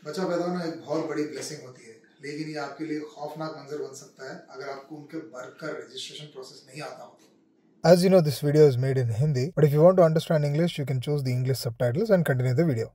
बच्चा पैदा होना एक बहुत बड़ी ब्लेसिंग होती है, लेकिन ये आपके लिए खौफनाक मंजर बन सकता है अगर आपको उनके बर्थ का रजिस्ट्रेशन प्रोसेस नहीं आता हो। As you know, this video is made in Hindi, but if you want to understand English, you can choose the English subtitles and continue the video.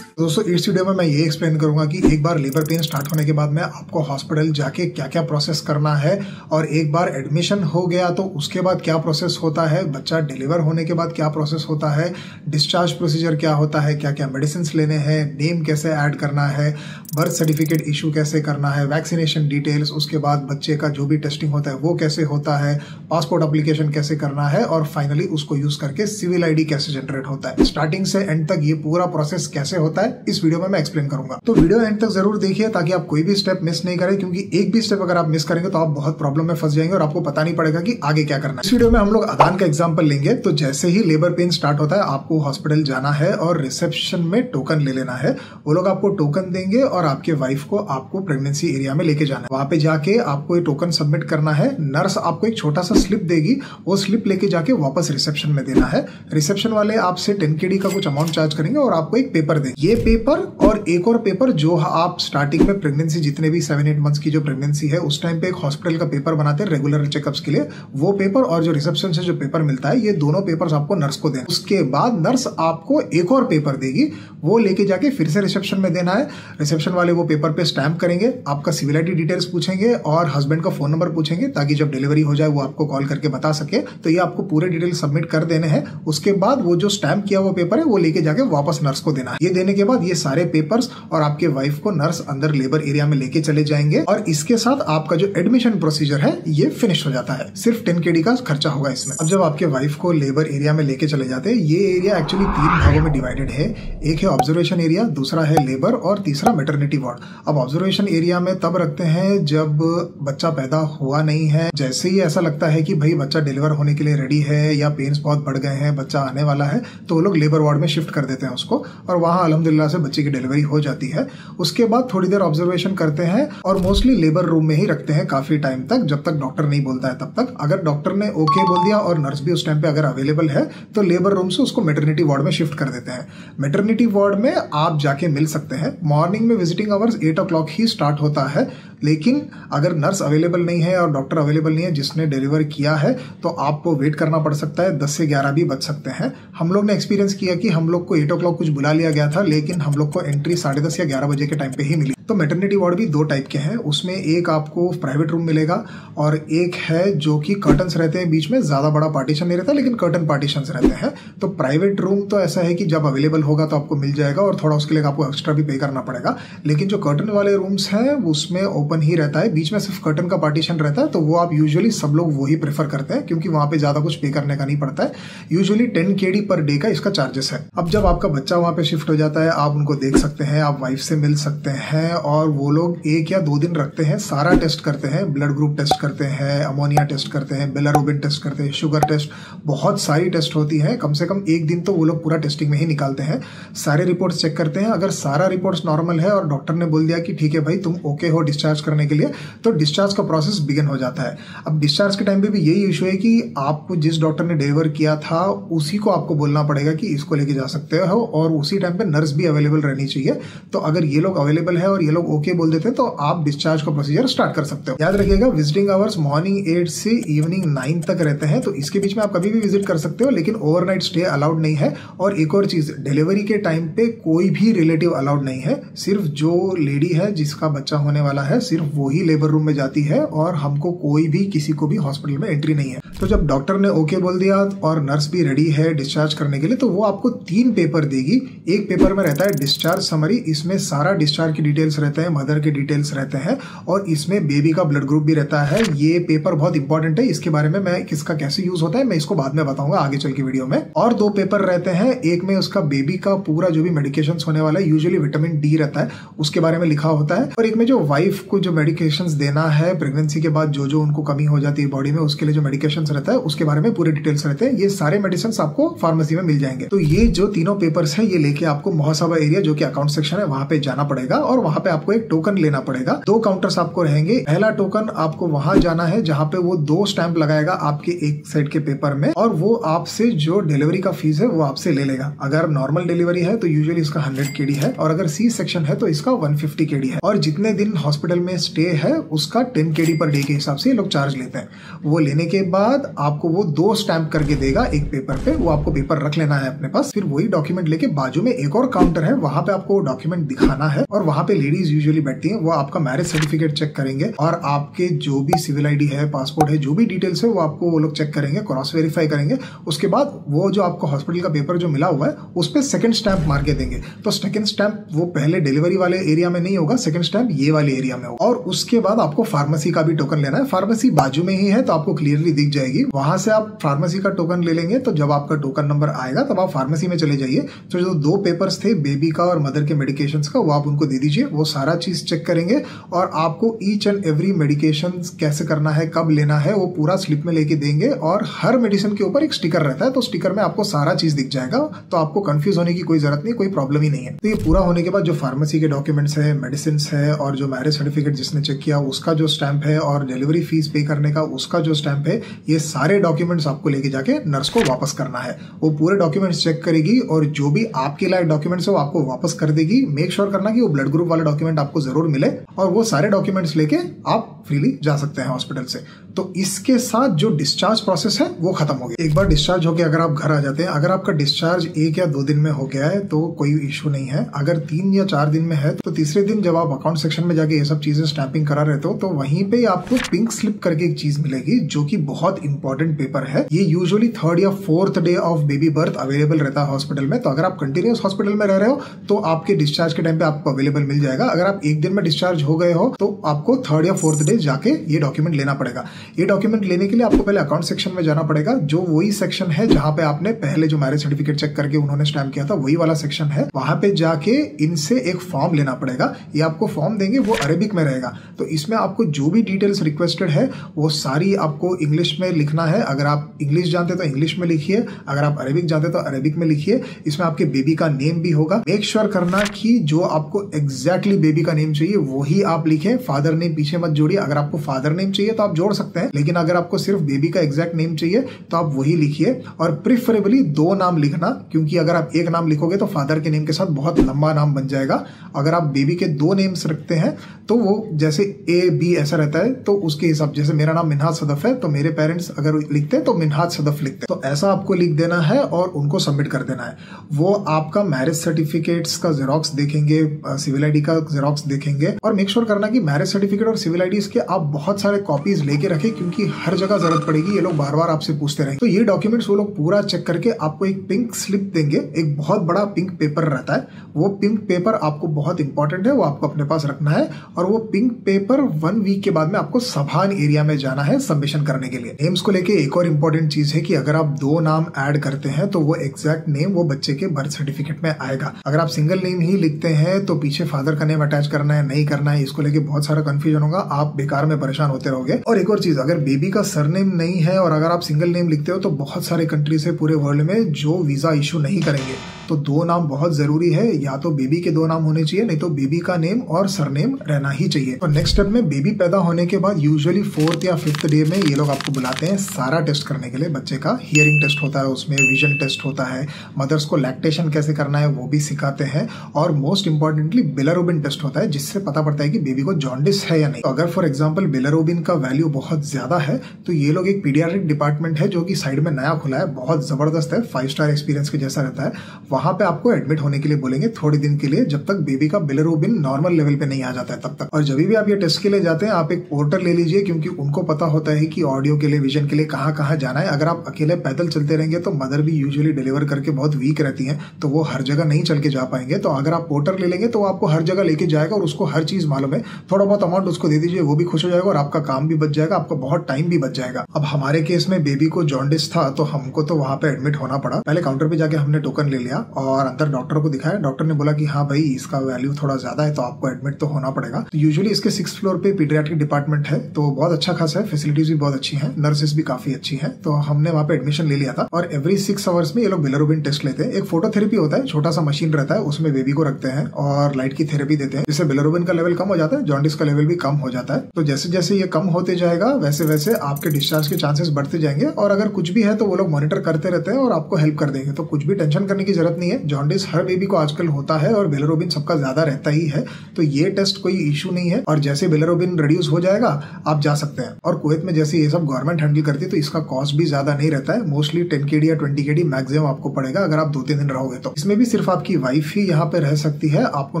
दोस्तों, इस वीडियो में मैं ये एक्सप्लेन करूंगा कि एक बार लेबर पेन स्टार्ट होने के बाद में आपको हॉस्पिटल जाके क्या क्या प्रोसेस करना है, और एक बार एडमिशन हो गया तो उसके बाद क्या प्रोसेस होता है, बच्चा डिलीवर होने के बाद क्या प्रोसेस होता है, डिस्चार्ज प्रोसीजर क्या होता है, क्या क्या मेडिसिन लेने हैं, नेम कैसे ऐड करना है, बर्थ सर्टिफिकेट इशू कैसे करना है, वैक्सीनेशन डिटेल्स, उसके बाद बच्चे का जो भी टेस्टिंग होता है वो कैसे होता है, पासपोर्ट एप्लीकेशन कैसे करना है, और फाइनली उसको यूज करके सिविल आईडी कैसे जनरेट होता है। स्टार्टिंग से एंड तक ये पूरा प्रोसेस कैसे होता है इस वीडियो में मैं एक्सप्लेन करूंगा। तो वीडियो एंड तक जरूर देखिए ताकि आप कोई भी स्टेप मिस नहीं करें, क्योंकि एक भी स्टेप अगर आप मिस करेंगे तो आप बहुत प्रॉब्लम में फंस जाएंगे और आपको पता नहीं पड़ेगा कि आगे क्या करना है। इस वीडियो में हम लोग अदान का एग्जांपल लेंगे। तो जैसे ही लेबर पेन स्टार्ट होता है आपको हॉस्पिटल जाना है और रिसेप्शन में टोकन ले लेना है। वो लोग आपको टोकन देंगे और आपके वाइफ को आपको प्रेगनेंसी एरिया में लेके जाना है। वहां पे जाके आपको ये टोकन सबमिट करना है। नर्स आपको एक छोटा सा स्लिप देगी, वो स्लिप लेके जाके वापस रिसेप्शन में देना है। रिसेप्शन वाले आपसे 10 KD का कुछ अमाउंट चार्ज करेंगे और आपको एक पेपर देंगे। ये पेपर और एक और पेपर जो आप स्टार्टिंग में प्रेगनेंसी, जितने भी 7-8 मंथ्स की जो प्रेगनेंसी है उस टाइम पे एक हॉस्पिटल का पेपर बनाते हैं रेगुलर चेकअप्स के लिए, वो पेपर और जो रिसेप्शन से जो पेपर मिलता है, ये दोनों पेपर्स आपको नर्स को देना। उसके बाद नर्स आपको एक और पेपर देगी, वो लेके जाके फिर से रिसेप्शन में देना है। रिसेप्शन वाले वो पेपर पे स्टैम्प करेंगे, आपका सिविल आईडी डिटेल्स पूछेंगे और हस्बैंड का फोन नंबर पूछेंगे ताकि जब डिलीवरी हो जाए वो आपको कॉल करके बता सके। तो ये आपको पूरे डिटेल सबमिट कर देने हैं। उसके बाद वो जो स्टैम्प किया हुआ पेपर है वो लेके जाके वापस नर्स को देना है। ये देने के बाद ये सारे पेपर्स और आपके वाइफ को नर्स अंदर लेबर एरिया में लेके चले जाएंगे और इसके साथ आपका जो एडमिशन प्रोसीजर है ये फिनिश हो जाता है। सिर्फ 10 KD का खर्चा होगा इसमें। अब जब आपके वाइफ को लेबर एरिया में लेके चले जाते हैं, ये एरिया एक्चुअली 3 भागों में डिवाइडेड है। एक है ऑब्जर्वेशन एरिया, दूसरा है लेबर और तीसरा मैटरनिटी वार्ड। अब ऑब्जर्वेशन एरिया में तब रखते हैं जब बच्चा पैदा हुआ नहीं है। जैसे ही ऐसा लगता है कि भाई बच्चा डिलीवर होने के लिए रेडी है या पेन्स बहुत बढ़ गए हैं, बच्चा आने वाला है, तो वो लोग लेबर वार्ड में शिफ्ट कर देते हैं उसको, और वहां अल्हम्दुलिल्लाह से बच्चे की डिलीवरी हो जाती है। उसके बाद थोड़ी देर ऑब्जर्वेशन करते हैं और मोस्टली लेबर रूम में ही रखते हैं काफी टाइम तक, जब तक डॉक्टर नहीं बोलता है तब तक। अगर डॉक्टर ने ओके बोल दिया और नर्स भी उस टाइम पे अगर अवेलेबल है तो लेबर रूम से उसको मैटरनिटी वार्ड में शिफ्ट कर देते हैं। मैटरनिटी वार्ड में आप जाके मिल सकते हैं। मॉर्निंग में विजिटिंग आवर्स 8 o'clock ही स्टार्ट होता है, लेकिन अगर नर्स अवेलेबल नहीं है और डॉक्टर अवेलेबल नहीं है जिसने डिलीवर किया है तो आपको वेट करना पड़ सकता है। 10 से 11 भी बज सकते हैं। हम लोग ने एक्सपीरियंस किया कि हम लोग को 8 o'clock कुछ बुला लिया गया था, लेकिन हम लोग को एंट्री 10:30 या 11 बजे के टाइम पे ही मिली। तो मैटरनिटी वार्ड भी 2 टाइप के हैं। उसमें एक आपको प्राइवेट रूम मिलेगा और एक है जो कि कर्टन्स रहते हैं बीच में, ज्यादा बड़ा पार्टीशन नहीं रहता लेकिन कर्टन पार्टीशंस रहते हैं। तो प्राइवेट रूम तो ऐसा है कि जब अवेलेबल होगा तो आपको मिल जाएगा और थोड़ा उसके लिए आपको एक्स्ट्रा भी पे करना पड़ेगा। लेकिन जो कर्टन वाले रूम्स हैं उसमें ओपन ही रहता है, बीच में सिर्फ कर्टन का पार्टीशन रहता है। तो वो आप यूजुअली सब लोग वही प्रेफर करते हैं क्योंकि वहां पे ज्यादा कुछ पे करने का नहीं पड़ता है। यूजुअली 10 KD पर डे का इसका चार्जेस है। अब जब आपका बच्चा वहां पे शिफ्ट हो जाता है, आप उनको देख सकते हैं, आप वाइफ से मिल सकते हैं, और वो लोग 1 या 2 दिन रखते हैं। सारा टेस्ट करते हैं, ब्लड ग्रुप टेस्ट करते हैं, अमोनिया टेस्ट करते हैं, बिलिरुबिन टेस्ट करते हैं, शुगर टेस्ट, बहुत सारी टेस्ट होती है। कम से कम 1 दिन तो वो लोग पूरा टेस्टिंग में ही निकालते हैं। सारे रिपोर्ट्स चेक करते हैं। अगर सारा रिपोर्ट्स नॉर्मल है और डॉक्टर ने बोल दिया कि ठीक है भाई तुम ओके हो डिस्चार्ज करने के लिए, तो डिस्चार्ज का प्रोसेस बिगिन हो जाता है। अब डिस्चार्ज के टाइम पे भी यही इशू है कि आपको जिस डॉक्टर ने डिलीवर किया था उसी को आपको बोलना पड़ेगा कि इसको लेके जा सकते हो, और उसी टाइम पे नर्स भी अवेलेबल रहनी चाहिए। तो अगर ये लोग अवेलेबल है और ये लोग ओके बोल देते हैं तो आप डिस्चार्ज का प्रोसीजर स्टार्ट कर सकते हो। याद रखिएगा विजिटिंग आवर्स मॉर्निंग 8 से इवनिंग 9 तक रहते हैं, तो इसके बीच में आप कभी भी विजिट कर सकते हो, लेकिन ओवरनाइट स्टे अलाउड नहीं है। और एक और चीज, डिलीवरी के टाइम पे कोई भी रिलेटिव अलाउड नहीं है। सिर्फ जो लेडी है जिसका बच्चा होने वाला है सिर्फ वो ही लेबर रूम में जाती है, और हमको कोई भी किसी को भी हॉस्पिटल में एंट्री नहीं है। तो जब डॉक्टर ने ओके बोल दिया और नर्स भी रेडी है डिस्चार्ज करने के लिए, तो वो आपको 3 पेपर देगी। एक पेपर में रहता है डिस्चार्ज समरी, इसमें सारा डिस्चार्ज की डिटेल्स रहते हैं, मदर के डिटेल्स रहते हैं, और इसमें बेबी का ब्लड ग्रुप भी रहता है। ये पेपर बहुत इंपॉर्टेंट है, इसके बारे में मैं किसका कैसे यूज होता है मैं इसको बाद में बताऊंगा आगे चल के वीडियो में। और 2 पेपर रहते हैं, एक में उसका बेबी का पूरा जो भी मेडिकेशंस होने वाला है, यूजुअली विटामिन D रहता है, उसके बारे में लिखा होता है। और एक में जो वाइफ को जो मेडिकेशंस देना है प्रेगनेंसी के बाद, जो उनको कमी हो जाती है बॉडी में, उसके लिए जो मेडिकेशंस रहता है उसके बारे में पूरे डिटेल्स रहते हैं। ये सारे मेडिसिन आपको फार्मेसी में मिल जाएंगे। तो ये जो तीनों पेपर्स है ये लेके आपको मोहसाबा एरिया जो कि अकाउंट सेक्शन है वहां पे जाना पड़ेगा, और वहां पे पे आपको एक टोकन लेना पड़ेगा। 2 काउंटर्स आपको रहेंगे। पहला टोकन आपको वहां जाना है जहां पे वो 2 स्टैंप लगाएगा आपके एक साइड के पेपर में, और वो आपसे जो डिलीवरी का फीस है वो आपसे ले लेगा। अगर नॉर्मल डिलीवरी है तो यूजुअली इसका 100 KD है, और अगर सी सेक्शन है तो इसका 150 KD है, और जितने दिन हॉस्पिटल में स्टे है उसका 10 KD पर डे के हिसाब से ये लोग चार्ज लेते हैं। वो लेने के बाद आपको वो 2 स्टैंप करके देगा एक पेपर पे, वो आपको पेपर रख लेना है अपने पास। फिर वही डॉक्यूमेंट लेके बाजू में एक और काउंटर है, वहां पे आपको डॉक्यूमेंट दिखाना है, और वहां पे लेडीज यूजुअली बैठती हैं। वो आपका मैरिज सर्टिफिकेट चेक करेंगे, और आपके जो भी सिविल आईडी है, पासपोर्ट है, जो भी डिटेल्स है वो आपको वो लोग चेक करेंगे, क्रॉस वेरीफाई करेंगे। उसके बाद वो जो आपको हॉस्पिटल का पेपर जो मिला हुआ है उस पर सेकंड स्टैंप मार के देंगे। तो सेकंड स्टैंप वो पहले डिलीवरी वाले एरिया में नहीं होगा, सेकंड स्टैंप ये वाले एरिया में होगा। और उसके बाद आपको फार्मेसी का भी टोकन लेना है। फार्मेसी बाजू में ही है तो आपको क्लियरली दिख जाएगी। वहां से आप फार्मेसी का टोकन ले लेंगे, तो जब आपका टोकन नंबर आएगा तब आप फार्मेसी में चले जाइए। तो जो 2 पेपर्स थे बेबी का और मदर के मेडिकेशन का, वो आप उनको दे दीजिए। वो सारा चीज चेक करेंगे और आपको ईच एंड एवरी मेडिकेशन कैसे करना है, कब लेना है, वो पूरा स्लिप में लेके देंगे। और हर मेडिसिन के ऊपर एक स्टिकर रहता है, तो स्टिकर में आपको सारा चीज दिख जाएगा, तो आपको कंफ्यूज होने की कोई जरूरत नहीं, कोई प्रॉब्लम ही नहीं है। तो ये पूरा होने के बाद जो फार्मेसी के डॉक्यूमेंट्स है, मेडिसिन है, और जो मैरिज सर्टिफिकेट जिसने चेक किया उसका जो स्टैंप है, और डिलीवरी फीस पे करने का उसका जो स्टैंप है, ये सारे डॉक्यूमेंट्स आपको लेके जाके नर्स को वापस करना है। वो पूरे डॉक्यूमेंट्स चेक करेगी और जो भी आपके लायक डॉक्यूमेंट्स है वो आपको वापस कर देगी। मेक श्योर करना कि वो ब्लड ग्रुप वाला डॉक्यूमेंट आपको जरूर मिले, और वो सारे डॉक्यूमेंट्स लेके आप फ्रीली जा सकते हैं हॉस्पिटल से। तो इसके साथ जो डिस्चार्ज प्रोसेस है वो खत्म हो गया। एक बार डिस्चार्ज होके अगर आप घर आ जाते हैं, अगर आपका डिस्चार्ज 1 या 2 दिन में हो गया है तो कोई इश्यू नहीं है। अगर 3 या 4 दिन में है तो तीसरे दिन जब आप अकाउंट सेक्शन में जाके ये सब चीजें स्टैंपिंग करा रहते हो, तो वहीं पे आपको पिंक स्लिप करके एक चीज मिलेगी जो कि बहुत इंपॉर्टेंट पेपर है। ये यूजुअली 3rd या 4th day of baby birth available रहता है हॉस्पिटल में। तो अगर आप कंटिन्यूस हॉस्पिटल में रह रहे हो तो आपके डिस्चार्ज के टाइम पे आपको अवेलेबल मिल जाएगा। अगर आप 1 दिन में डिस्चार्ज हो गए हो तो आपको 3rd या 4th डे जाके ये डॉक्यूमेंट लेना पड़ेगा। ये डॉक्यूमेंट लेने के लिए आपको पहले अकाउंट सेक्शन में जाना पड़ेगा, जो वही सेक्शन है जहां पे आपने पहले जो मैरिज सर्टिफिकेट चेक करके उन्होंने स्टैम्प किया था, वही वाला सेक्शन है। वहां पे जाके इनसे एक फॉर्म लेना पड़ेगा। ये आपको फॉर्म देंगे, वो अरेबिक में रहेगा। तो इसमें आपको जो भी डिटेल्स रिक्वेस्टेड है वो सारी आपको इंग्लिश में लिखना है। अगर आप इंग्लिश जानते तो इंग्लिश में लिखिए, अगर आप अरेबिक जानते तो अरेबिक में लिखिए। इसमें आपके बेबी का नेम भी होगा। मेक श्योर करना कि जो आपको एग्जैक्टली बेबी का नेम चाहिए वही आप लिखें, फादर नेम पीछे मत जोड़िए। अगर आपको फादर नेम चाहिए तो आप जोड़ सकते हैं, लेकिन अगर आपको सिर्फ बेबी का एग्जैक्ट नेम चाहिए तो आप वही लिखिए। और प्रिफरेबली 2 नाम लिखना, क्योंकि अगर आप 1 नाम लिखोगे तो फादर के नेम के साथ बहुत लंबा नाम बन जाएगा। अगर आप बेबी के 2 नेम्स रखते हैं तो वो जैसे A-B ऐसा रहता है, तो उसके हिसाब, जैसे मेरा नाम मिन्हाज सदफ है तो मेरे पेरेंट्स अगर लिखते हैं तो मिन्हाज सदफ लिखते हैं। तो ऐसा आपको लिख देना है और उनको सबमिट कर देना है। वो आपका मैरिज सर्टिफिकेट्स का जेरोक्स देखेंगे, सिविल आईडी का जेरोक्स देखेंगे, और मेक श्योर करना कि मैरिज सर्टिफिकेट और सिविल आईडी के आप बहुत सारे कॉपीज लेके रखें, क्योंकि हर जगह जरूरत पड़ेगी। ये लोग बार बार आपसे पूछते रहेंगे। तो ये डॉक्यूमेंट्स वो लोग पूरा चेक करके आपको एक पिंक स्लिप देंगे। एक बहुत बड़ा पिंक पेपर रहता है, वो पिंक पेपर आपको बहुत इंपॉर्टेंट है, वो आपको अपने पास रखना है। और वो पिंक पेपर 1 वीक के बाद में आपको सभान एरिया में जाना है सबमिशन करने के लिए। नेम्स को लेके एक और इंपॉर्टेंट चीज है कि अगर आप 2 नाम ऐड करते हैं तो वो एग्जैक्ट नेम वो बच्चे के बर्थ सर्टिफिकेट में आएगा। अगर आप सिंगल नेम ही लिखते हैं तो पीछे फादर का नेम अटैच करना है, नहीं करना है, इसको लेके बहुत सारा कंफ्यूजन होगा, आप बेकार में परेशान होते रहोगे। और एक और चीज, अगर बेबी का सरनेम नहीं है और अगर आप सिंगल नेम लिखते हो तो बहुत सारे कंट्रीज है पूरे वर्ल्ड में जो वीजा इशू नहीं करेंगे। तो 2 नाम बहुत जरूरी है, या तो बेबी के 2 नाम होने चाहिए, नहीं तो बेबी का नेम और सरनेम रहना ही चाहिए। तो नेक्स्ट स्टेप में बेबी पैदा होने के बाद यूजुअली 4th या 5th डे में ये लोग आपको बुलाते हैं सारा टेस्ट करने के लिए। बच्चे का हियरिंग टेस्ट होता है, उसमें विजन टेस्ट होता है, मदर्स को लैक्टेशन कैसे करना है वो भी सिखाते हैं, और मोस्ट इंपॉर्टेंटली बिलारुबिन टेस्ट होता है, जिससे पता पड़ता है कि बेबी को जॉन्डिस है या नहीं। तो अगर फॉर एग्जाम्पल बिलारुबिन का वैल्यू बहुत ज्यादा है तो ये लोग एक पीडियाट्रिक डिपार्टमेंट है जो कि साइड में नया खुला है, बहुत जबरदस्त है, 5 स्टार एक्सपीरियंस के जैसा रहता है। वहां पे आपको एडमिट होने के लिए बोलेंगे थोड़े दिन के लिए, जब तक बेबी का बिलारुबिन नॉर्मल लेवल पे नहीं आ जाता है तब तक। और जब भी आप ये टेस्ट के लिए जाते हैं आप एक पोर्टर ले लीजिए, क्योंकि उनको पता होता है कि ऑडियो के लिए, विजन के लिए कहाँ कहाँ जाना है। अगर आप अकेले पैदल चलते रहेंगे तो मदर भी यूजुअली डिलीवर करके बहुत वीक रहती है, तो वो हर जगह नहीं चल के जा पाएंगे। तो अगर आप पोर्टर ले लेंगे तो वो आपको हर जगह लेके जाएगा और उसको हर चीज मालूम है। थोड़ा बहुत अमाउंट उसको दे दीजिए, वो भी खुश हो जाएगा और आपका काम भी बच जाएगा, आपका बहुत टाइम भी बच जाएगा। अब हमारे केस में बेबी को जॉन्डिस था तो हमको तो वहां पे एडमिट होना पड़ा। पहले काउंटर पे जाके हमने टोकन ले लिया, और अंदर डॉक्टर को दिखाया। डॉक्टर ने बोला कि हाँ भाई इसका वैल्यू थोड़ा ज्यादा है तो आपको एडमिट तो होना पड़ेगा। तो यूजुअली इसके 6th फ्लोर पे पीडियाट्रिक डिपार्टमेंट है, तो बहुत अच्छा खासा है, फैसिलिटीज भी बहुत अच्छी है, नर्सेस भी काफी अच्छी है। तो हमने वहाँ पे एडमिशन ले लिया था और एवरी 6 आवर्स में ये लोग बिलिरुबिन टेस्ट लेते हैं। एक फोटोथेरेपी होता है, छोटा सा मशीन रहता है, उसमें बेबी को रखते हैं और लाइट की थेरेपी देते हैं, जिससे बिलिरुबिन का लेवल कम हो जाता है, जॉन्डिस का लेवल भी कम हो जाता है। तो जैसे जैसे ये कम होते जाएगा वैसे वैसे आपके डिस्चार्ज के चांसेस बढ़ते जाएंगे और अगर कुछ भी है तो वो लोग मॉनिटर करते रहते हैं और आपको हेल्प कर देंगे। तो कुछ भी टेंशन करने की जरूरत नहीं है। जॉन्डिस हर बेबी को आजकल होता है और बिलिरुबिन सबका ज्यादा रहता ही है, तो ये टेस्ट कोई इशू नहीं है। और जैसे बिलिरुबिन रिड्यूस हो जाएगा आप जा सकते हैं। और कुवैत में जैसे ये सब गवर्नमेंट हैंडल करती है तो इसका कॉस्ट भी ज्यादा नहीं रहता है, मोस्टली 10 kd या 20 kd मैक्सिमम आपको पड़ेगा अगर आप 2-3 दिन रहोगे तो। इसमें भी सिर्फ आपकी वाइफ ही यहाँ पे रह सकती है। आपको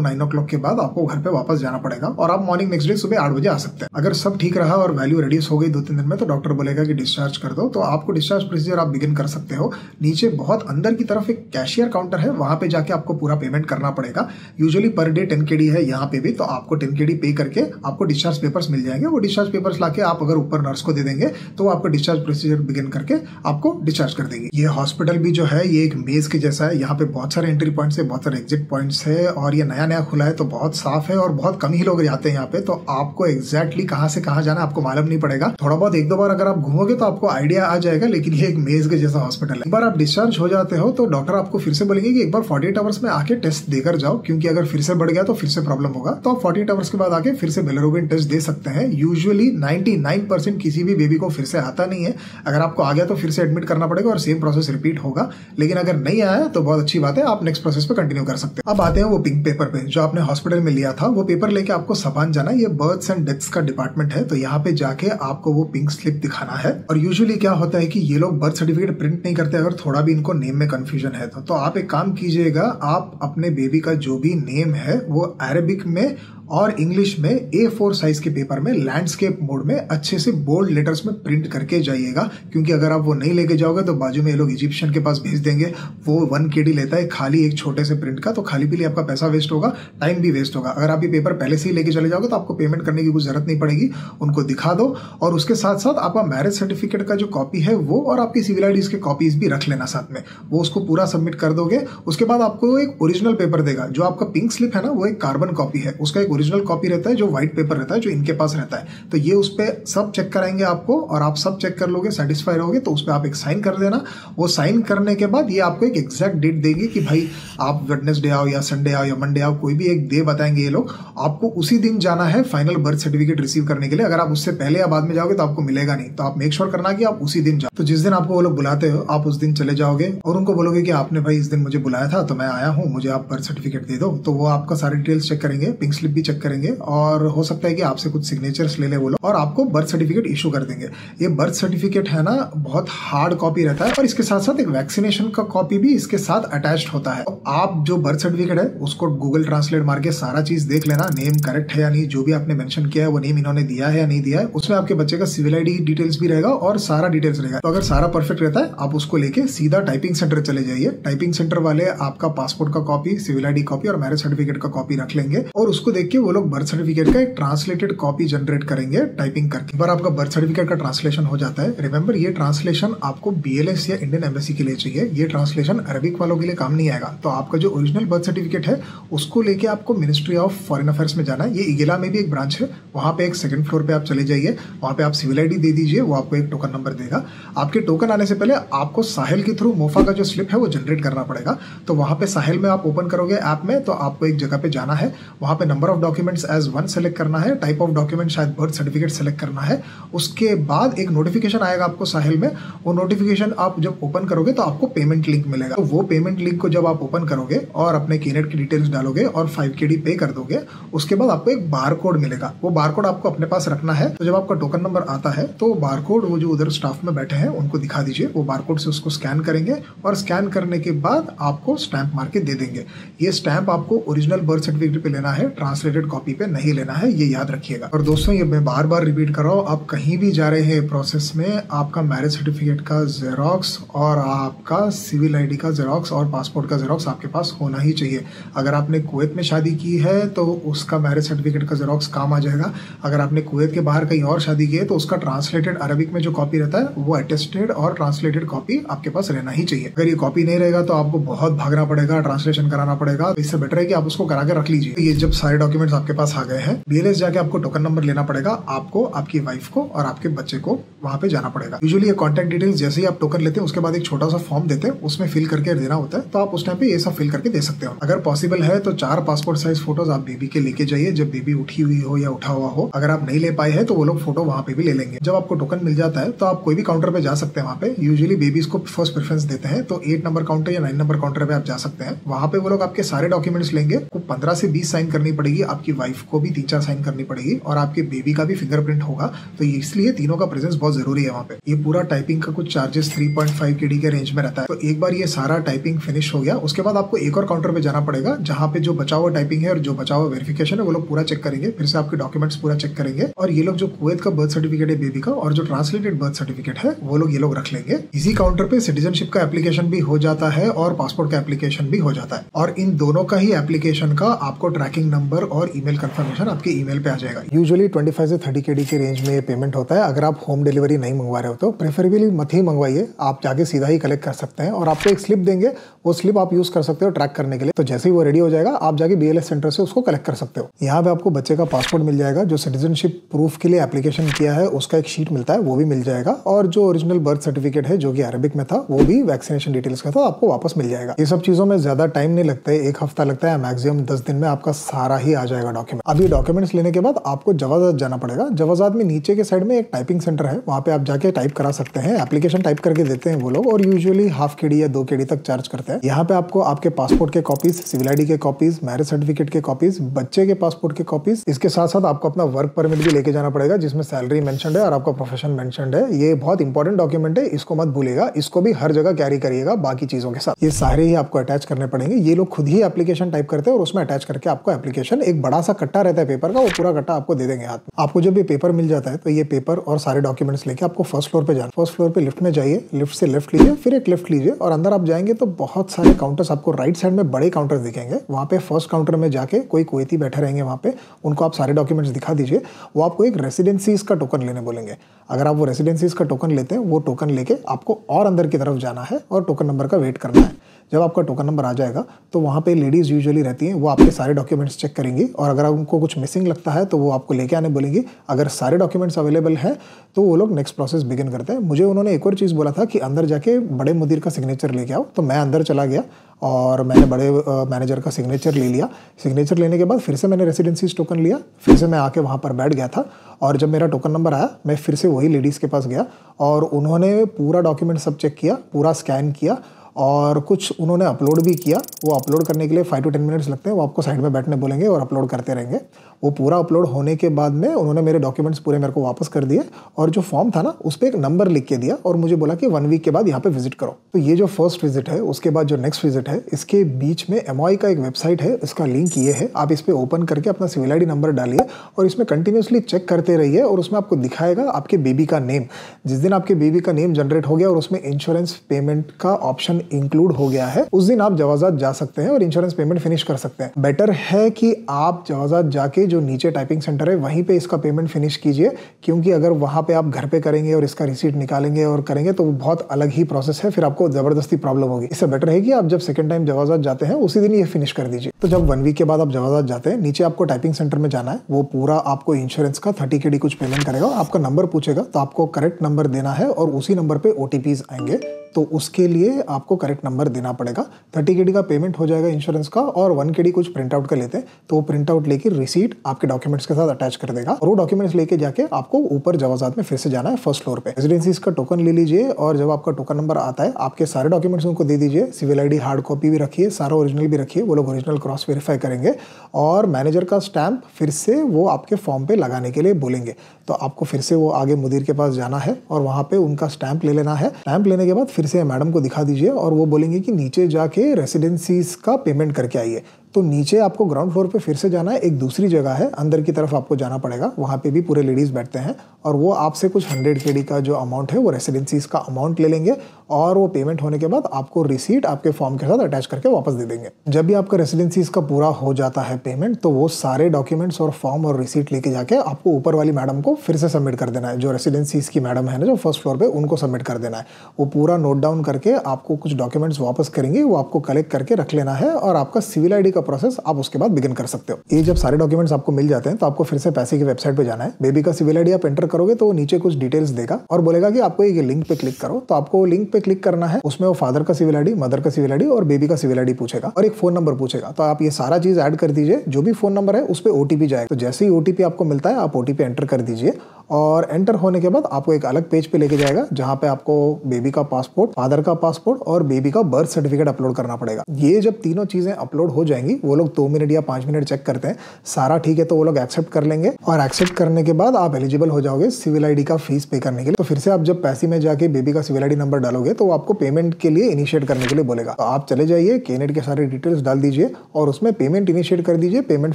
9 o'clock के बाद आपको घर पे वापस जाना पड़ेगा और आप मॉर्निंग नेक्स्ट डे सुबह 8 बजे आ सकते हैं। अगर सब ठीक रहा और वैल्यू रिड्यूस हो गई 2-3 दिन में तो डॉक्टर बोलेगा कि डिस्चार्ज कर दो, तो आपको डिस्चार्ज प्रोसीजर आप बिगिन कर सकते हो। नीचे बहुत अंदर की तरफ एक कैशियर काउंटर है, वहां पे जाके आपको पूरा पेमेंट करना पड़ेगा। यूजुअली पर डे 10 kd है यहाँ पे भी, तो आपको 10 kd पे करके आपको डिस्चार्ज पेपर्स मिल जाएंगे। वो डिस्चार्ज पेपर्स लाके आप अगर ऊपर नर्स को दे देंगे तो वो आपको डिस्चार्ज प्रोसीजर बिगिन करके आपको डिस्चार्ज कर देंगे। ये हॉस्पिटल भी जो है ये एक मेज के जैसा है, यहाँ पे बहुत सारे एंट्री पॉइंट्स है, बहुत सारे एग्जिट पॉइंट्स है और ये नया नया खुला है तो बहुत साफ है और बहुत कम ही लोग जाते हैं यहाँ पे। तो आपको एग्जैक्टली कहाँ से कहाँ जाना आपको मालूम नहीं पड़ेगा। थोड़ा बहुत 1-2 बार अगर आप घूमोगे तो आपको आइडिया आ जाएगा, लेकिन ये एक मेज के जैसा हॉस्पिटल है। एक बार आप डिस्चार्ज हो जाते हो तो डॉक्टर आपको फिर से बोलेंगे कि एक बार 48 आवर्स में आके टेस्ट देकर जाओ, क्योंकि अगर फिर से बढ़ गया तो फिर से प्रॉब्लम होगा। तो आप 48 आवर्स के बाद आके फिर से बिलिरुबिन टेस्ट दे सकते हैं। यूजुअली 99% किसी भी बेबी को फिर से आता नहीं है। अगर आपको आ गया तो फिर से एडमिट करना पड़ेगा और सेम प्रोसेस रिपीट होगा, लेकिन अगर नहीं आया तो बहुत अच्छी बात है, आप नेक्स्ट प्रोसेस पे कंटिन्यू कर सकते हैं। अब आते हैं वो पिंक पेपर पे जो आपने हॉस्पिटल में लिया था। वो पेपर लेके आपको सबान जाना। ये बर्थ्स एंड डेथ्स का डिपार्टमेंट है, तो यहाँ पे जाके आपको वो पिंक स्लिप दिखाना है। और यूजुअली क्या होता है कि ये लोग बर्थ सर्टिफिकेट प्रिंट नहीं करते अगर थोड़ा भी इनको नेम में कंफ्यूजन है तो आप एक काम कीजिएगा, आप अपने बेबी का जो भी नेम है वो अरेबिक में और इंग्लिश में A4 साइज के पेपर में लैंडस्केप मोड में अच्छे से बोल्ड लेटर्स में प्रिंट करके जाइएगा, क्योंकि अगर आप वो नहीं लेके जाओगे तो बाजू में ये लोग इजिप्शियन के पास भेज देंगे। वो 1 kd लेता है खाली एक छोटे से प्रिंट का, तो खाली पीली आपका पैसा वेस्ट होगा, टाइम भी वेस्ट होगा। अगर आप ये पेपर पहले से ही लेके चले जाओगे तो आपको पेमेंट करने की कुछ जरूरत नहीं पड़ेगी। उनको दिखा दो और उसके साथ साथ आपका मैरिज सर्टिफिकेट का जो कॉपी है वो और आपकी सिविल आईडीज के कॉपीज भी रख लेना साथ में। वो उसको पूरा सबमिट कर दोगे, उसके बाद आपको एक ओरिजिनल पेपर देगा। जो आपका पिंक स्लिप है ना वो एक कार्बन कॉपी है, उसका एक ओरिजिनल कॉपी रहता है जो व्हाइट पेपर रहता है जो इनके पास रहता है। तो ये उस पे सब चेक कराएंगे आपको और आप सब चेक कर लोगे, सेटिस्फाई रहोगे तो उस पे आप एक साइन कर देना। वो साइन करने के बाद ये आपको एक एग्जैक्ट डेट देंगे कि भाई आप वेडनेसडे आओ या संडे आओ या मंडे आओ, कोई भी एक डे बताएंगे ये लोग। आपको उसी दिन जाना है फाइनल बर्थ सर्टिफिकेट रिसीव करने के लिए। अगर आप उससे पहले या बाद में जाओगे तो आपको मिलेगा नहीं, तो आप मेक श्योर करना कि आप उसी दिन जाओ। तो जिस दिन आपको वो लोग बुलाते हो आप उस दिन चले जाओगे और उनको बोलोगे कि आपने भाई इस दिन मुझे बुलाया था तो मैं आया हूँ, मुझे आप बर्थ सर्टिफिकेट दे दो। तो वो आपका सारे डिटेल्स चेक करेंगे, पिंक स्लिप भी चेक करेंगे और हो सकता है कि आपसे कुछ सिग्नेचर्स ले ले वो लोग और आपको बर्थ सर्टिफिकेट इशू कर देंगे। ये बर्थ सर्टिफिकेट है ना बहुत हार्ड कॉपी रहता है और इसके साथ साथ एक वैक्सीनेशन का कॉपी भी इसके साथ अटैच्ड होता है। तो आप जो बर्थ सर्टिफिकेट है उसको गूगल ट्रांसलेट मार के सारा चीज देख लेना, नेम करेक्ट है या नहीं, जो भी आपने मेंशन किया है वो नेम इन्होंने दिया है या नहीं दिया है। उसमें आपके बच्चे का सिविल आईडी डिटेल्स भी रहेगा और सारा डिटेल्स रहेगा। तो अगर सारा परफेक्ट रहता है आप उसको लेके सीधा टाइपिंग सेंटर चले जाइए। टाइपिंग सेंटर वाले आपका पासपोर्ट का कॉपी, सिविल आईडी कॉपी और मैरिज सर्टिफिकेट का कॉपी रख लेंगे और उसको देख के वो लोग बर्थ सर्टिफिकेट का एक ट्रांसलेटेड कॉपी जनरेट करेंगे टाइपिंग करके। एक बार आपका बर्थ सर्टिफिकेट का ट्रांसलेशन हो जाता है, रिमेंबर ये ट्रांसलेशन आपको BLS या इंडियन एम्बेसी के लिए चाहिए। ये ट्रांसलेशन अरबिक वालों के लिए काम नहीं आएगा। तो आपका जो ओरिजिनल बर्थ सर्टिफिकेट है उसको लेके आपको मिनिस्ट्री ऑफ फॉरेन अफेयर्स में जाना है। ये इगेला में भी एक ब्रांच है, वहां पे एक 2nd फ्लोर पे आप चले जाइए, वहां पे आप सिविल आईडी दे दीजिए, वो आपको एक टोकन नंबर देगा। आपके टोकन आने से पहले आपको साहिल के थ्रू मोफा का जो स्लिप है वो जनरेट करना पड़ेगा। तो वहां पे साहिल में आप ओपन करोगे ऐप में, तो आपको एक जगह पे जाना है, वहां पे number of documents as 1 select करना है, टाइप ऑफ डॉक्यूमेंट शायद बर्थ सर्टिफिकेट सेलेक्ट करना है। उसके बाद एक नोटिफिकेशन आएगा आपको साहिल में, वो नोटिफिकेशन आप जब ओपन करोगे तो आपको पेमेंट लिंक मिलेगा। तो वो पेमेंट लिंक को जब आप ओपन करोगे और अपने केनेट की डिटेल्स डालोगे और 5 kd पे कर दोगे, उसके बाद आपको एक बार कोड मिलेगा। वो बार कोड आपको अपने पास रखना है। तो जब आपका टोकन नंबर आता है तो बार कोड वो जो उधर स्टाफ में बैठे हैं उनको दिखा दीजिए। वो बार कोड से उसको स्कैन करेंगे और स्कैन करने के बाद आपको स्टैंप मार के दे देंगे। ये स्टैंप आपको ओरिजिनल बर्थ सर्टिफिकेट पे लेना है, ट्रांसलेटेड कॉपी पे नहीं लेना है, ये याद रखिएगा। और दोस्तों ये मैं बार बार रिपीट कर रहा हूँ, आप कहीं भी जा रहे हैं प्रोसेस में आपका मैरिज सर्टिफिकेट का जेरोक्स और आपका सिविल आईडी का जेरोक्स और पासपोर्ट का जेरोक्स आपके पास होना ही चाहिए। अगर आपने कुवैत में शादी की है तो उसका मैरिज सर्टिफिकेट का जेरोक्स काम आ जाएगा। अगर आपने कुवैत के बाहर कहीं और शादी की है तो उसका ट्रांसलेटेड अरबिक में जो कॉपी रहता है वो अटेस्टेड और ट्रांसलेटेड कॉपी आपके पास रहना ही चाहिए। अगर ये कॉपी नहीं रहेगा तो आप आपको बहुत भागना पड़ेगा, ट्रांसलेशन कराना पड़ेगा। इससे बेटर है कि आप उसको करा के रख लीजिए। ये जब सारे डॉक्यूमेंट्स आपके पास आ गए हैं, BLS जाके आपको टोकन नंबर लेना पड़ेगा, आपको, आपकी वाइफ को और आपके बच्चे को वहां पे जाना पड़ेगा। यूजुअली ये कॉन्टैक्ट डिटेल्स जैसे ही आप टोकन लेते हैं उसके बाद एक छोटा सा फॉर्म देते हैं, उसमें फिल करके देना होता है। तो आप उस टाइम पे ये सब फिल करके दे सकते हो। अगर पॉसिबल है तो 4 पासपोर्ट साइज फोटोज आप बेबी के लेके जाइए, जब बेबी उठी हुई हो या उठा हुआ हो। अगर आप नहीं ले पाए हैं तो वो लोग फोटो वहां पे भी ले लेंगे। जब आपको टोकन मिल जाता है तो आप कोई भी काउंटर पे जा सकते हैं। वहां पे यूजुअली बेबीज को फर्स्ट प्रेफरेंस देते हैं, तो 8 नंबर काउंटर या 9 नंबर काउंटर पे आप जा सकते हैं। वहां पे वो लोग आपके सारे डॉक्यूमेंट्स लेंगे। आपको 15 से 20 साइन करनी पड़ेगी, आपकी वाइफ को भी 3-4 साइन करनी पड़ेगी और आपके बेबी का भी फिंगरप्रिंट होगा। तो इसलिए तीनों का प्रेजेंस बहुत जरूरी है वहाँ पे। ये पूरा टाइपिंग का कुछ चार्जेस 3.5 KD के रेंज में रहता है। तो एक बार ये सारा टाइपिंग फिनिश हो गया, उसके बाद आपको एक और काउंटर पे जाना पड़ेगा, जहाँ पे जो बचा हुआ टाइपिंग है और जो बचा हुआ वेरिफिकेशन है वो लोग पूरा चेक करेंगे। फिर से आपके डॉक्यूमेंट्स पूरा चेक करेंगे और ये लोग जो कुवैत का बर्थ सर्टिफिकेट है बेबी का और जो ट्रांसलेटेड बर्थ सर्टिफिकेट है वो लोग ये लोग रख लेंगे। इसी काउंटर पे सिटीजनशिप का एप्लीकेशन भी हो जाता है और पासपोर्ट का एप्लीकेशन भी हो जाता है। और इन दोनों का ही एप्लीकेशन का आपको ट्रैकिंग नंबर और ईमेल कंफर्मेशन आपके ईमेल पे आ जाएगा। यूजुअली 25 से 30 KD के रेंज में पेमेंट होता है। अगर आप होम डिलीवरी नहीं मंगवा रहे हो तो प्रेफरेबली मत ही मंगवाइए, आप जाके सीधा ही कलेक्ट कर सकते हैं। और आपको एक स्लिप देंगे, वो स्लिप आप यूज कर सकते हो ट्रैक करने के लिए। तो जैसे ही वो रेडी हो जाएगा आप जाके BLS सेंटर से उसको कलेक्ट कर सकते हो। यहाँ पे आपको बच्चे का पासपोर्ट मिल जाएगा, जो सिटीजनशिप प्रूफ के लिए एप्लीकेशन किया है उसका एक शीट मिलता है, वो भी मिल जाएगा। और जो ओरिजिनल बर्थ सर्टिफिकेट है जो कि अरबिक में था वो भी वैक्सीनेशन डिटेल्स का था, आपको वापस मिल जाएगा। ये सब चीजों में ज्यादा टाइम नहीं लगता है, 1 हफ्ता लगता है, मैक्सिमम 10 दिन में आपका सारा ही आ जाएगा डॉक्यूमेंट। अब ये डॉक्यूमेंट्स लेने के बाद आपको जवाजात जाना पड़ेगा। जवाजात में नीचे के साइड में एक टाइपिंग सेंटर है, वहाँ पे आप जाके टाइप करा सकते हैं। एप्लीकेशन टाइप करके देते हैं वो लोग और यूजुअली ½ KD या 2 KD तक चार्ज करते हैं। यहाँ पे आपको आपके पासपोर्ट के कॉपीज, सिविल ID के कॉपीज, मैरिज सर्टिफिकेट के कॉपीज, बच्चे के पासपोर्ट के कॉपीज, इसके साथ साथ आपको अपना वर्क परमिट भी लेके जाना पड़ेगा जिसमें सैलरी मेंशन्ड है और आपका प्रोफेशन मेंशन्ड है। ये बहुत इंपॉर्टेंट डॉक्यूमेंट है, इसको मत भूलिएगा। इसको भी हर जगह कैरी करिएगा बाकी चीजों के साथ। ये सारे ही आपको अटैच करने पड़ेंगे। ये लोग खुद ही एप्लीकेशन टाइप करते हैं और उसमें अटैच करके आपको एप्लीकेशन, एक बड़ा सा कट्टा रहता है पेपर का, वो पूरा कट्टा आपको दे देंगे हाथ में। आपको जब ये पेपर मिल जाता है तो ये पेपर और सारे डॉक्यूमेंट्स लेके आपको फर्स्ट फ्लोर पे जाना। फर्स्ट फ्लोर पे लिफ्ट में जाइए, लिफ्ट से लेफ्ट लीजिए, फिर एक लेफ्ट लीजिए और अंदर आप जाएंगे तो बहुत सारे काउंटर्स आपको राइट साइड में बड़े काउंटर्स दिखेंगे। वहाँ पे फर्स्ट काउंटर में जाके कोई कुवैती बैठे रहेंगे, वहाँ पे उनको आप सारे डॉक्यूमेंट्स दिखा दीजिए। वो आपको एक रेसिडेंसीज का टोकन लेने बोलेंगे। अगर आप वो रेसिडेंसीज का टोकन लेते हैं, वो टोकन लेके आपको और अंदर की तरफ जाना है और टोकन नंबर का वेट करना है। जब आपका टोकन नंबर आ जाएगा तो वहाँ पे लेडीज़ यूजुअली रहती हैं, वो आपके सारे डॉक्यूमेंट्स चेक करेंगी और अगर उनको कुछ मिसिंग लगता है तो वो आपको लेके आने बोलेंगी। अगर सारे डॉक्यूमेंट्स अवेलेबल हैं तो वो लोग नेक्स्ट प्रोसेस बिगिन करते हैं। मुझे उन्होंने एक और चीज़ बोला था कि अंदर जाके बड़े मुदीर का सिग्नेचर लेके आओ, तो मैं अंदर चला गया और मैंने बड़े मैनेजर का सिग्नेचर ले लिया। सिग्नेचर लेने के बाद फिर से मैंने रेसिडेंसीज टोकन लिया, फिर से मैं आके वहाँ पर बैठ गया था और जब मेरा टोकन नंबर आया मैं फिर से वही लेडीज़ के पास गया और उन्होंने पूरा डॉक्यूमेंट सब चेक किया, पूरा स्कैन किया और कुछ उन्होंने अपलोड भी किया। वो अपलोड करने के लिए 5 to 10 मिनट्स लगते हैं, वो आपको साइड में बैठने बोलेंगे और अपलोड करते रहेंगे। वो पूरा अपलोड होने के बाद में उन्होंने मेरे डॉक्यूमेंट्स पूरे मेरे को वापस कर दिए और जो फॉर्म था ना उस पर एक नंबर लिख के दिया और मुझे बोला कि 1 वीक के बाद यहाँ पे विजिट करो। तो ये जो फर्स्ट विजिट है, उसके बाद जो नेक्स्ट विजिट है, इसके बीच में MOI का एक वेबसाइट है, इसका लिंक ये है। आप इस पर ओपन करके अपना सिविल ID नंबर डालिए और इसमें कंटिन्यूसली चेक करते रहिए और उसमें आपको दिखाएगा आपके बेबी का नेम। जिस दिन आपके बेबी का नेम जनरेट हो गया और उसमें इंश्योरेंस पेमेंट का ऑप्शन इंक्लूड हो गया है, उस दिन आप जवाजात जा सकते हैं और इंश्योरेंस पेमेंट फिनिश कर सकते हैं। बेटर है कि आप जवाजात जाके जो नीचे टाइपिंग सेंटर है वहीं पे इसका पेमेंट फिनिश कीजिए, क्योंकि अगर वहां पे आप घर पे करेंगे और इसका रिसीट निकालेंगे और करेंगे तो वो बहुत अलग ही प्रोसेस है, फिर आपको जबरदस्ती प्रॉब्लम होगी। इससे बेटर है कि आप जब सेकंड टाइम जवाजात जाते हैं उसी दिन ये फिनिश कर दीजिए। तो जब 1 वीक के बाद आप जवाजात जाते हैं, नीचे आपको टाइपिंग सेंटर में जाना है, वो पूरा आपको इंश्योरेंस का 30 KD कुछ पेमेंट करेगा, आपका नंबर पूछेगा तो आपको करेक्ट नंबर देना है और उसी नंबर पे OTPs आएंगे, तो उसके लिए आपको करेक्ट नंबर देना पड़ेगा। 30 KD का पेमेंट हो जाएगा इंश्योरेंस का और 1 KD कुछ प्रिंट आउट का लेते हैं, तो वो प्रिंट आउट लेके रिसीट आपके डॉक्यूमेंट्स के साथ अटैच कर देगा और वो डॉक्यूमेंट्स लेके जाके आपको ऊपर जवाजात में फिर से जाना है फर्स्ट फ्लोर पे। रेजिडेंसीज का टोकन ले लीजिए और जब आपका टोकन नंबर आता है आपके सारे डॉक्यूमेंट्स उनको दे दीजिए। सिविल ID हार्ड कॉपी भी रखिए, सारा ओरिजिनल भी रखिए, वो लोग ओरिजिनल क्रॉस वेरीफाई करेंगे और मैनेजर का स्टैंप फिर से वो आपके फॉर्म पे लगाने के लिए बोलेंगे। तो आपको फिर से वो आगे मुदीर के पास जाना है और वहाँ पे उनका स्टैंप ले लेना है। स्टैंप लेने के बाद फिर से मैडम को दिखा दीजिए और वो बोलेंगे कि नीचे जाके रेसिडेंसीज का पेमेंट करके आइए। तो तो नीचे आपको ग्राउंड फ्लोर पे फिर से जाना है, एक दूसरी जगह है, अंदर की तरफ आपको जाना पड़ेगा, वहाँ पे भी पूरे लेडीज बैठते हैं और वो आपसे कुछ 100 KD का जो अमाउंट है वो रेसिडेंसीज का अमाउंट ले लेंगे और वो पेमेंट होने के बाद आपको रिसीट आपके फॉर्म के साथ अटैच करके वापस दे देंगे। जब भी आपका रेसिडेंसीज का पूरा हो जाता है पेमेंट, तो वो सारे डॉक्यूमेंट्स और फॉर्म और रिसीट लेके जाके आपको ऊपर वाली मैडम को फिर से सबमिट कर देना है। जो रेसिडेंसीज की मैडम है ना, जो फर्स्ट फ्लोर पे, उनको सबमिट कर देना है। वो पूरा नोट डाउन करके आपको कुछ डॉक्यूमेंट्स वापस करेंगे, वो आपको कलेक्ट करके रख लेना है और आपका सिविल आईडी का प्रोसेस आप उसके बाद बिगिन कर सकते हो। ये जब सारे डॉक्यूमेंट्स आपको मिल जाते हैं तो आपको फिर से पैसे की वेबसाइट पे जाना है। बेबी का सिविल आईडी आप एंटर करोगे तो नीचे कुछ डिटेल्स देगा और बोलेगा कि आपको एक लिंक पे क्लिक करो। तो आपको लिंक पे क्लिक करना है, उसमें वो फादर का सिविल आईडी, मदर का सिविल आईडी और बेबी का सिविल आईडी पूछेगा और एक फोन नंबर पूछेगा। तो आप ये सारा चीज ऐड कर दीजिए। जो भी फोन नंबर है उस पर ओटीपी जाएगा। तो जैसे ही ओटीपी आपको मिलता है आप ओटीपी एंटर कर दीजिए और एंटर होने के बाद आपको एक अलग पेज पे लेके जाएगा जहां पे आपको बेबी का पासपोर्ट, फादर का पासपोर्ट और बेबी का बर्थ सर्टिफिकेट अपलोड करना पड़ेगा। ये जब तीनों चीजें अपलोड हो जाएंगी, वो लोग 2 मिनट या 5 मिनट चेक करते हैं, सारा ठीक है तो वो लोग एक्सेप्ट कर लेंगे और एक्सेप्ट करने के बाद आप एलिजिबल हो जाओगे सिविल आईडी का फीस पे करने के लिए। तो फिर से आप जब पैसे में जाके बेबी का सिविल आईडी नंबर डालोगे तो वो आपको पेमेंट के लिए इनिशिएट करने के लिए बोलेगा। तो आप चले जाइए, केनेट के सारे डिटेल्स डाल दीजिए और उसमें पेमेंट इनिशिएट कर दीजिए। पेमेंट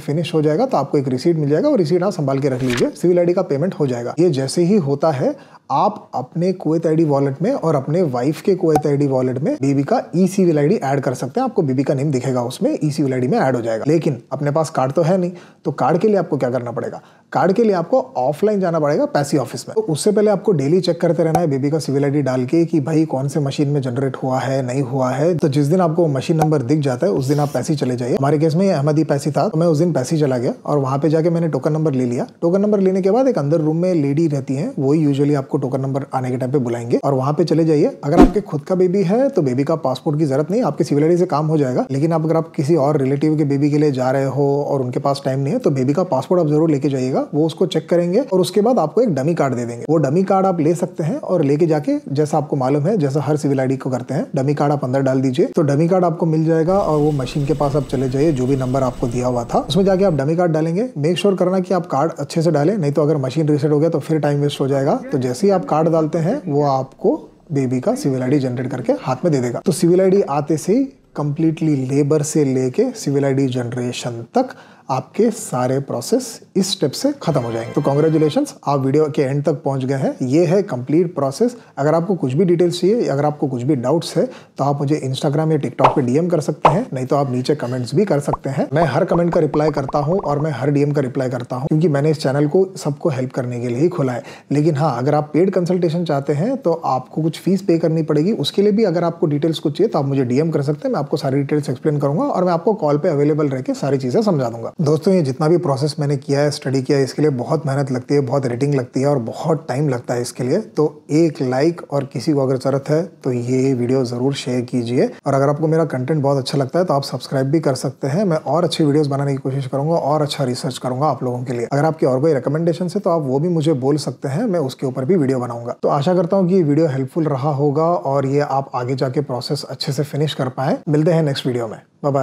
फिनिश हो जाएगा तो आपको एक रिसीट मिल जाएगा और रिसीट आप संभाल के रख लीजिए। सिविल आईडी का पेमेंट हो जाएगा। ये जैसे ही होता है आप अपने कुवैत आईडी वॉलेट में और अपने वाइफ के कुवैत आईडी वॉलेट में बेबी का ई सिविल आईडी ऐड कर सकते हैं। आपको बेबी का नेम दिखेगा उसमें, ई सिविल आईडी में ऐड हो जाएगा। लेकिन अपने पास कार्ड तो है नहीं, तो कार्ड के लिए आपको क्या करना पड़ेगा? कार्ड के लिए आपको ऑफलाइन जाना पड़ेगा पैसी ऑफिस में। तो उससे पहले आपको डेली चेक करते रहना है बेबी का सिविल आईडी डाल के कि भाई कौन से मशीन में जनरेट हुआ है, नहीं हुआ है। तो जिस दिन आपको मशीन नंबर दिख जाता है उस दिन आप पैसी चले जाइए। हमारे केस में अहमदी पैसी था तो मैं उस दिन पैसी चला गया और वहां पे जाके मैंने टोकन नंबर ले लिया। टोकन नंबर लेने के बाद एक अंदर रूम में लेडी रहती है, वही यूजुअली आपको टोकन नंबर आने के टाइम पे बुलाएंगे और वहां पे चले जाइए। अगर आपके खुद का बेबी है तो बेबी का पासपोर्ट की जरूरत नहीं, आपके सिविल आईडी से काम हो जाएगा। लेकिन अगर आप किसी और रिलेटिव के बेबी के लिए जा रहे हो और उनके पास टाइम नहीं है तो बेबी का पासपोर्ट आप जरूर लेके जाइएगा। वो उसको चेक करेंगे और उसके बाद आपको एक डमी कार्ड दे देंगे। वो डमी कार्ड आप ले सकते हैं और लेके जाके जैसा आपको मालूम है, जैसा हर सिविल आईडी को करते हैं, डमी कार्ड आप अंदर डाल दीजिए। तो डमी कार्ड आपको मिल जाएगा और वो मशीन के पास आप चले जाइए, जो भी नंबर आपको दिया हुआ था उसमें जाके आप डमी कार्ड डालेंगे। मेक श्योर करना कि आप कार्ड अच्छे से डालें, नहीं तो अगर मशीन रीसेट हो गया तो फिर टाइम वेस्ट हो जाएगा। तो जैसे ही आप कार्ड डालते हैं वो आपको बेबी का सिविल आईडी जनरेट करके हाथ में दे देगा। तो सिविल आईडी आते से ही कंप्लीटली लेबर से लेके सिविल आईडी जनरेशन तक आपके सारे प्रोसेस इस स्टेप से खत्म हो जाएंगे। तो कांग्रेचुलेशंस, आप वीडियो के एंड तक पहुंच गए हैं। ये है कंप्लीट प्रोसेस। अगर आपको कुछ भी डिटेल्स चाहिए, अगर आपको कुछ भी डाउट्स है तो आप मुझे इंस्टाग्राम या टिकटॉक पे डीएम कर सकते हैं, नहीं तो आप नीचे कमेंट्स भी कर सकते हैं। मैं हर कमेंट का रिप्लाई करता हूं और मैं हर डीएम का रिप्लाई करता हूं, क्योंकि मैंने इस चैनल को सबको हेल्प करने के लिए ही खोला है। लेकिन हाँ, अगर आप पेड कंसल्टेशन चाहते हैं तो आपको कुछ फीस पे करनी पड़ेगी। उसके लिए भी अगर आपको डिटेल्स कुछ चाहिए तो आप मुझे डीएम कर सकते हैं। मैं आपको सारी डिटेल्स एक्सप्लेन करूंगा और मैं आपको कॉल पे अवेलेबल रह के सारी चीजें समझा दूंगा। दोस्तों, ये जितना प्रोसेस मैंने किया है, स्टडी किया है, इसके लिए बहुत मेहनत लगती है, बहुत एडिटिंग लगती है और बहुत टाइम लगता है इसके लिए। तो एक लाइक और किसी को अगर जरूरत है तो ये वीडियो जरूर शेयर कीजिए। और अगर आपको मेरा कंटेंट बहुत अच्छा लगता है तो आप सब्सक्राइब भी कर सकते हैं। मैं और अच्छी वीडियोस बनाने की कोशिश करूंगा और अच्छा रिसर्च करूंगा आप लोगों के लिए। अगर आपकी और कोई रिकमेंडेशन है तो आप वो भी मुझे बोल सकते हैं, मैं उसके ऊपर भी वीडियो बनाऊंगा। तो आशा करता हूँ कि ये वीडियो हेल्पफुल रहा होगा और ये आप आगे जाके प्रोसेस अच्छे से फिनिश कर पाए। मिलते हैं नेक्स्ट वीडियो में। Bye bye.